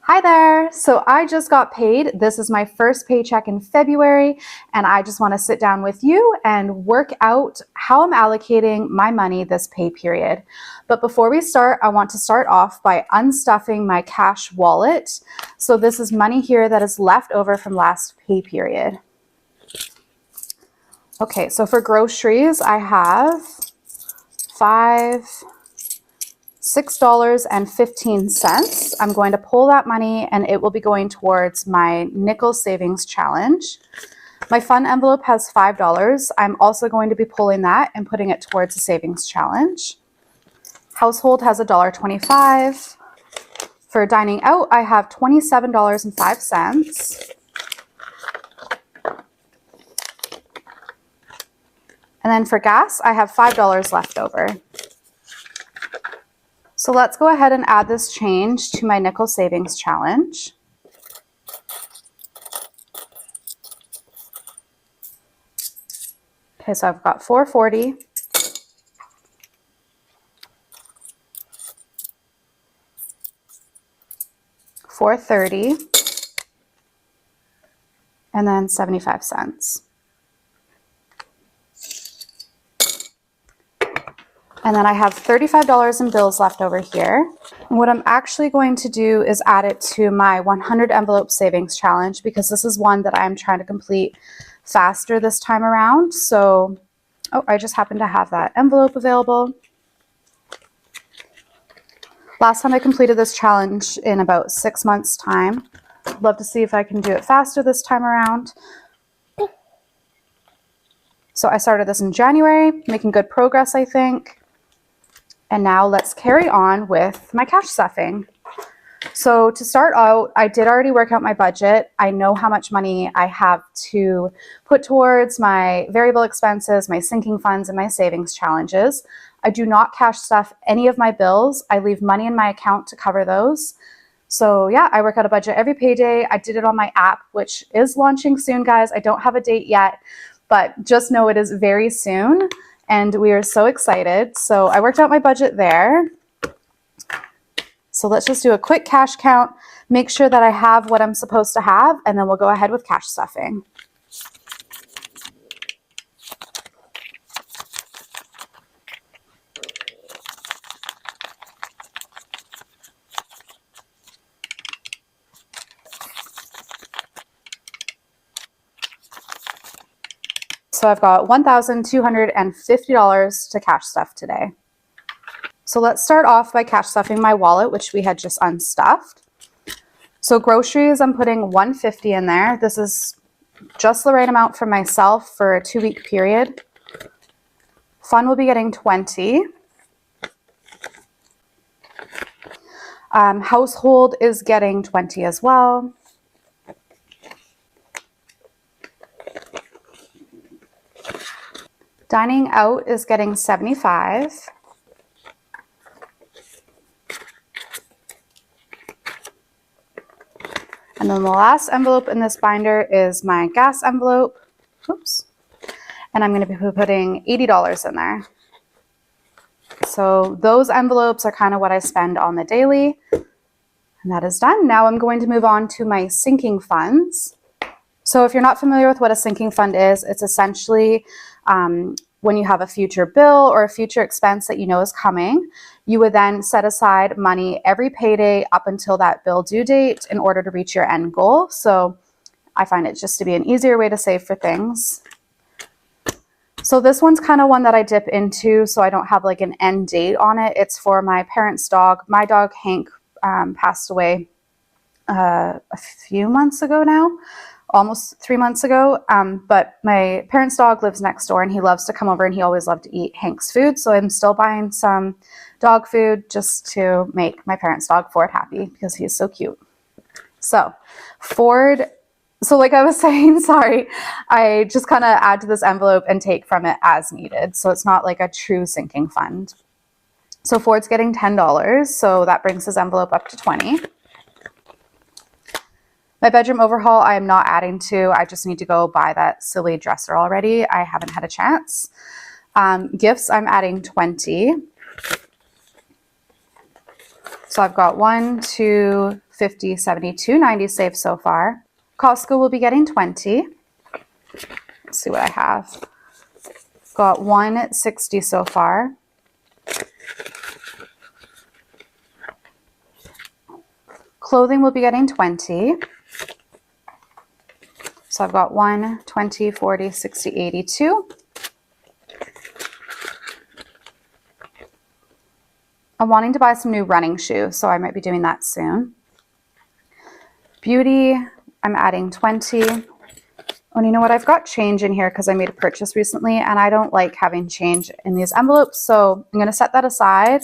Hi there. So I just got paid. This is my first paycheck in February, and I just want to sit down with you and work out how I'm allocating my money this pay period. But before we start, I want to start off by unstuffing my cash wallet. So this is money here that is left over from last pay period. Okay, so for groceries, I have $6.15. I'm going to pull that money and it will be going towards my nickel savings challenge. My fun envelope has $5. I'm also going to be pulling that and putting it towards the savings challenge. Household has $1.25. For dining out, I have $27.05. And then for gas, I have $5 left over. So let's go ahead and add this change to my nickel savings challenge. Okay, so I've got $4.40, $4.30, and then 75 cents. And then I have $35 in bills left over here. And what I'm actually going to do is add it to my 100 envelope savings challenge because this is one that I'm trying to complete faster this time around. So, I just happen to have that envelope available. Last time I completed this challenge in about 6 months' time. I'd love to see if I can do it faster this time around. So I started this in January, making good progress, I think. And now let's carry on with my cash stuffing. So to start out, I did already work out my budget. I know how much money I have to put towards my variable expenses, my sinking funds, and my savings challenges. I do not cash stuff any of my bills. I leave money in my account to cover those. So yeah, I work out a budget every payday. I did it on my app, which is launching soon, guys. I don't have a date yet, but just know it is very soon. And we are so excited. So I worked out my budget there. So let's just do a quick cash count, make sure that I have what I'm supposed to have, and then we'll go ahead with cash stuffing. So I've got $1,250 to cash stuff today. So let's start off by cash stuffing my wallet, which we had just unstuffed. So groceries, I'm putting $150 in there. This is just the right amount for myself for a 2-week period. Fun will be getting $20. Household is getting $20 as well. Dining out is getting $75. And then the last envelope in this binder is my gas envelope. Oops. And I'm going to be putting $80 in there. So those envelopes are kind of what I spend on the daily. And that is done. Now I'm going to move on to my sinking funds. So if you're not familiar with what a sinking fund is, it's essentially when you have a future bill or a future expense that you know is coming, you would then set aside money every payday up until that bill due date in order to reach your end goal. So I find it just to be an easier way to save for things. So this one's kind of one that I dip into, so I don't have like an end date on it. It's for my parents' dog. My dog, Hank, passed away a few months ago now. Almost 3 months ago, but my parents' dog lives next door and he loves to come over and he always loved to eat Hank's food. So I'm still buying some dog food just to make my parents' dog Ford happy because he's so cute. So Ford, so like I was saying, sorry, I just kind of add to this envelope and take from it as needed. So it's not like a true sinking fund. So Ford's getting $10. So that brings his envelope up to $20. My bedroom overhaul, I am not adding to. I just need to go buy that silly dresser already. I haven't had a chance. Gifts, I'm adding $20. So I've got 1, 2, 50, 70, 290 saved so far. Costco will be getting 20. Let's see what I have. Got 160 so far. Clothing will be getting 20. So I've got 1, 20, 40, 60, 82. I'm wanting to buy some new running shoes, so I might be doing that soon. Beauty, I'm adding 20. Oh, and you know what? I've got change in here because I made a purchase recently, and I don't like having change in these envelopes, so I'm going to set that aside,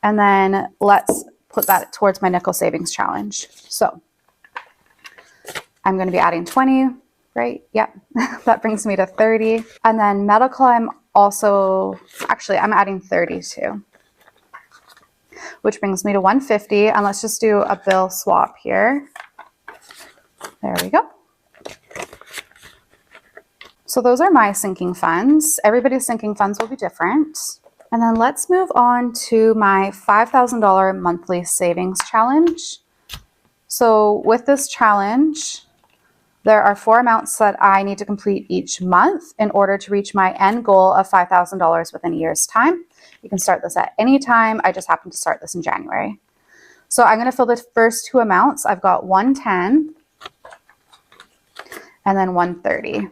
and then let's put that towards my nickel savings challenge. So I'm going to be adding 20, right? Yep. That brings me to 30. And then medical, I'm adding 30 too, which brings me to 150. And let's just do a bill swap here. There we go. So those are my sinking funds. Everybody's sinking funds will be different. And then let's move on to my $5,000 monthly savings challenge. So with this challenge, there are 4 amounts that I need to complete each month in order to reach my end goal of $5,000 within a year's time. You can start this at any time. I just happened to start this in January. So I'm going to fill the first 2 amounts. I've got 110 and then 130.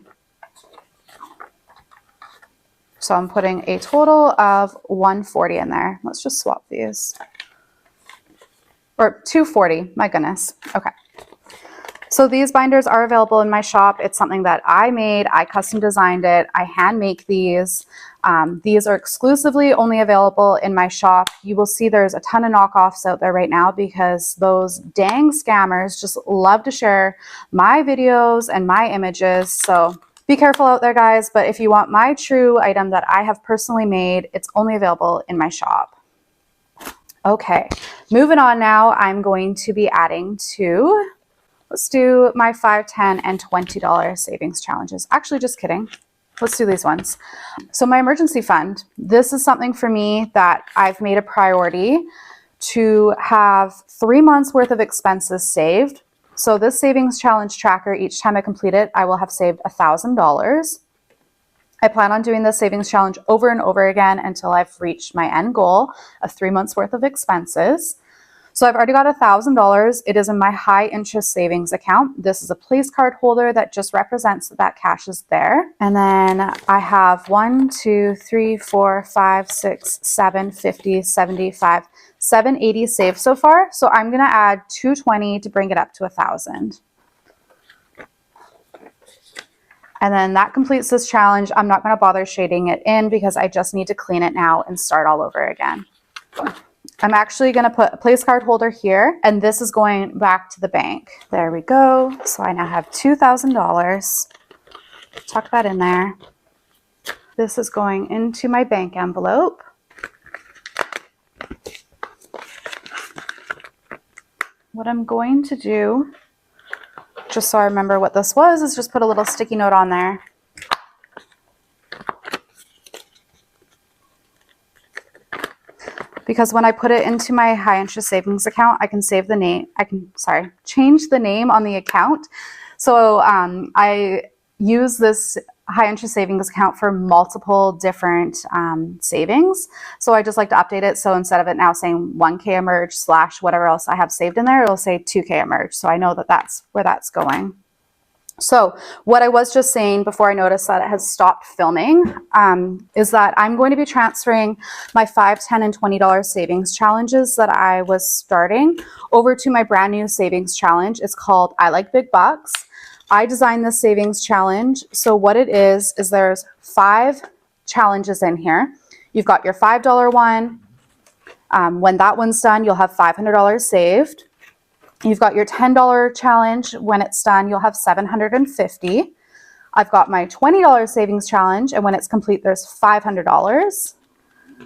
So I'm putting a total of 140 in there. Let's just swap these. Or 240, my goodness. Okay. So these binders are available in my shop. It's something that I made. I custom designed it. I hand make these. These are exclusively only available in my shop. You will see there's a ton of knockoffs out there right now because those dang scammers just love to share my videos and my images. So be careful out there, guys. But if you want my true item that I have personally made, it's only available in my shop. Okay, moving on now, I'm going to be adding to, let's do my $5, $10, and $20 savings challenges. Actually, just kidding. Let's do these ones. So my emergency fund, this is something for me that I've made a priority to have 3 months worth of expenses saved. So this savings challenge tracker, each time I complete it, I will have saved $1,000. I plan on doing this savings challenge over and over again until I've reached my end goal of 3 months worth of expenses. So I've already got $1,000. It is in my high interest savings account. This is a place card holder that just represents that cash is there. And then I have 1, 2, 3, 4, 5, 6, 7, 50, 75, 780 saved so far. So I'm going to add 220 to bring it up to 1,000. And then that completes this challenge. I'm not going to bother shading it in because I just need to clean it now and start all over again. I'm actually going to put a place card holder here, and this is going back to the bank. There we go. So I now have $2,000. Tuck that in there. This is going into my bank envelope. What I'm going to do, just so I remember what this was, is just put a little sticky note on there. Because when I put it into my high interest savings account, I can save the name. Change the name on the account. So I use this high interest savings account for multiple different savings. So I just like to update it. So instead of it now saying 1K emerge / whatever else I have saved in there, it'll say 2K emerge. So I know that that's where that's going. So what I was just saying before I noticed that it has stopped filming is that I'm going to be transferring my $5, $10, and $20 savings challenges that I was starting over to my brand new savings challenge. It's called I Like Big Bucks. I designed this savings challenge. So what it is there's 5 challenges in here. You've got your $5 one. When that one's done, you'll have $500 saved. You've got your $10 challenge. When it's done, you'll have $750. I've got my $20 savings challenge, and when it's complete, there's $500.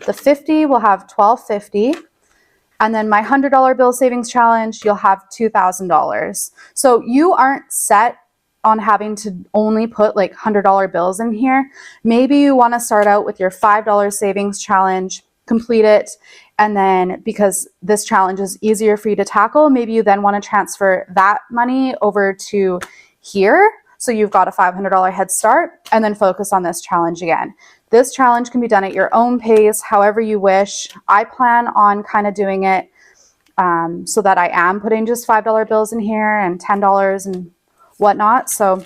The 50 will have $1,250. And then my $100 bill savings challenge, you'll have $2,000. So you aren't set on having to only put like $100 bills in here. Maybe you want to start out with your $5 savings challenge, complete it, And then because this challenge is easier for you to tackle, maybe you then want to transfer that money over to here. So you've got a $500 head start, and then focus on this challenge again. This challenge can be done at your own pace, however you wish. I plan on kind of doing it so that I am putting just $5 bills in here and $10 and whatnot. So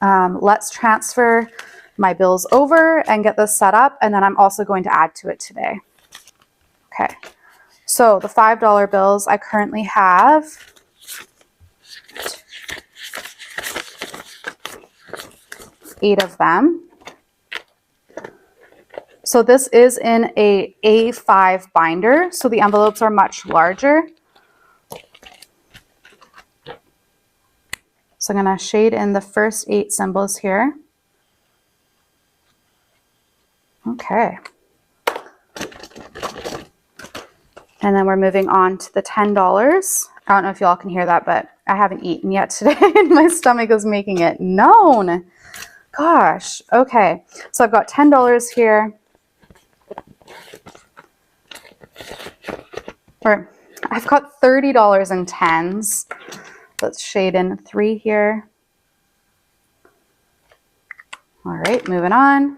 let's transfer my bills over and get this set up. And then I'm also going to add to it today. Okay. So the $5 bills, I currently have 8 of them. So this is in a A5 binder, so the envelopes are much larger. So I'm going to shade in the first 8 symbols here. Okay. And then we're moving on to the $10. I don't know if y'all can hear that, but I haven't eaten yet today and my stomach is making it known. Gosh. Okay. So I've got $10 here. Or I've got $30 in tens. Let's shade in 3 here. All right, moving on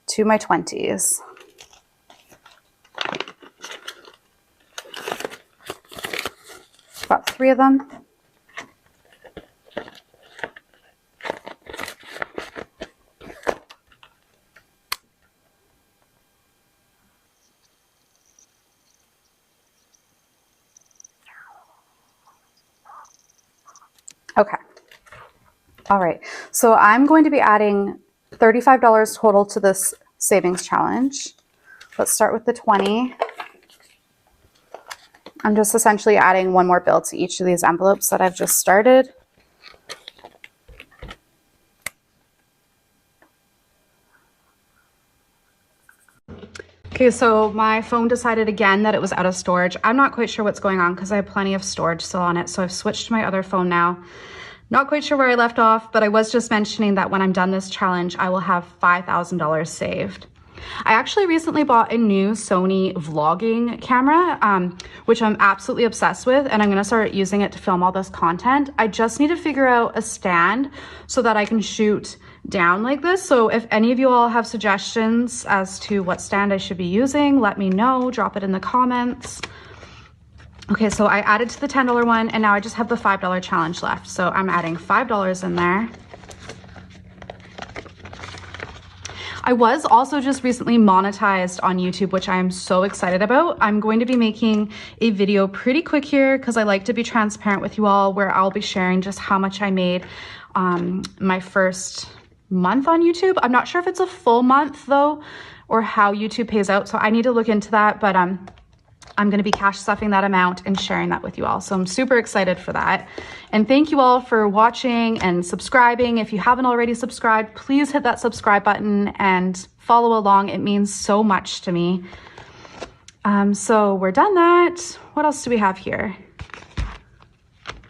to my 20s. Got 3 of them. Okay. All right. So I'm going to be adding $35 total to this savings challenge. Let's start with the 20. I'm just essentially adding one more bill to each of these envelopes that I've just started. Okay, so my phone decided again that it was out of storage. I'm not quite sure what's going on because I have plenty of storage still on it. So I've switched to my other phone now. Not quite sure where I left off, but I was just mentioning that when I'm done this challenge, I will have $5,000 saved. I actually recently bought a new Sony vlogging camera, which I'm absolutely obsessed with, and I'm going to start using it to film all this content. I just need to figure out a stand so that I can shoot down like this. So if any of you all have suggestions as to what stand I should be using, let me know, drop it in the comments. Okay, so I added to the $10 one, and now I just have the $5 challenge left. So I'm adding $5 in there. I was also just recently monetized on YouTube, which I am so excited about. I'm going to be making a video pretty quick here because I like to be transparent with you all, where I'll be sharing just how much I made my first month on YouTube. I'm not sure if it's a full month though, or how YouTube pays out. So I need to look into that, but I'm going to be cash stuffing that amount and sharing that with you all. So I'm super excited for that. And thank you all for watching and subscribing. If you haven't already subscribed, please hit that subscribe button and follow along. It means so much to me. So we're done that. What else do we have here?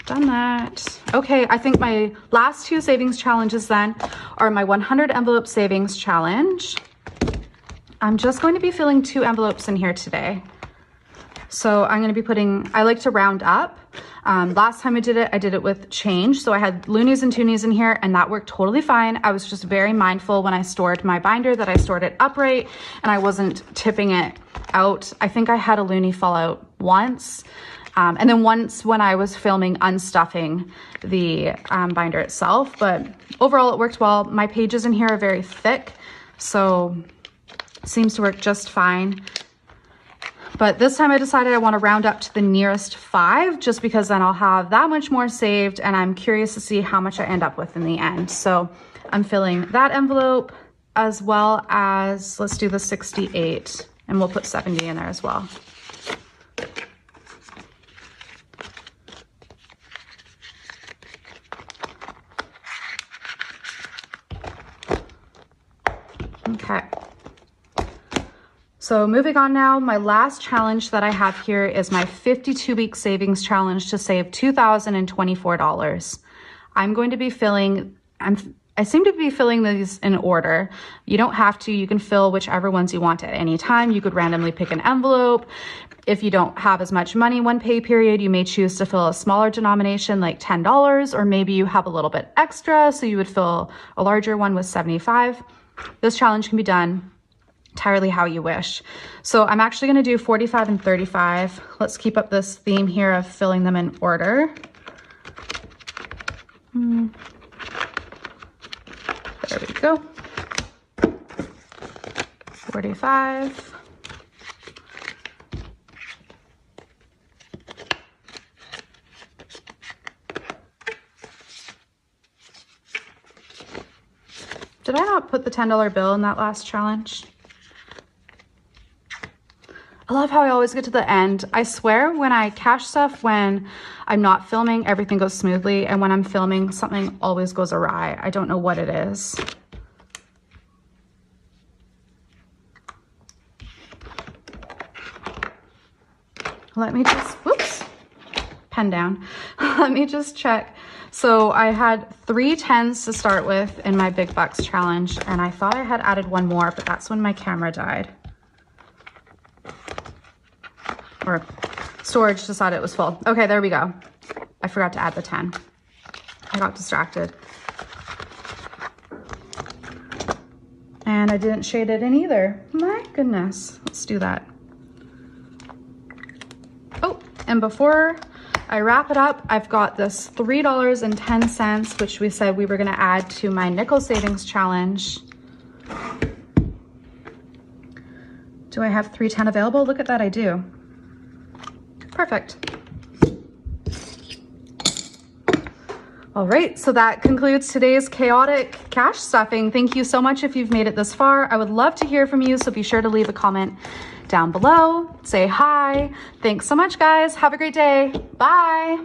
Done that. Okay, I think my last 2 savings challenges then are my 100 envelope savings challenge. I'm just going to be filling 2 envelopes in here today. So I'm going to be putting, I like to round up. Last time I did it with change. So I had loonies and toonies in here, and that worked totally fine. I was just very mindful when I stored my binder that I stored it upright and I wasn't tipping it out. I think I had a loonie fall out once. And then once when I was filming unstuffing the binder itself, but overall it worked well. My pages in here are very thick, so it seems to work just fine. But this time I decided I want to round up to the nearest 5, just because then I'll have that much more saved, and I'm curious to see how much I end up with in the end. So I'm filling that envelope, as well as, let's do the 68, and we'll put 70 in there as well. Okay. So moving on now, my last challenge that I have here is my 52-week savings challenge to save $2,024. I'm going to be filling, I seem to be filling these in order. You don't have to. You can fill whichever ones you want at any time. You could randomly pick an envelope. If you don't have as much money one pay period, you may choose to fill a smaller denomination like $10, or maybe you have a little bit extra, so you would fill a larger one with 75. This challenge can be done entirely how you wish. So I'm actually going to do 45 and 35. Let's keep up this theme here of filling them in order. There we go. 45. Did I not put the $10 bill in that last challenge? I love how I always get to the end. I swear when I cash stuff, when I'm not filming, everything goes smoothly. And when I'm filming, something always goes awry. I don't know what it is. Let me just, whoops, pen down. Let me just check. So I had 3 10s to start with in my big bucks challenge, and I thought I had added one more, but that's when my camera died. Or storage decided it was full. Okay, there we go. I forgot to add the 10. I got distracted. And I didn't shade it in either. My goodness. Let's do that. Oh, and before I wrap it up, I've got this $3.10, which we said we were gonna add to my nickel savings challenge. Do I have 310 available? Look at that, I do. Perfect. All right, so that concludes today's chaotic cash stuffing. Thank you so much if you've made it this far. I would love to hear from you, so be sure to leave a comment down below. Say hi. Thanks so much, guys. Have a great day. Bye.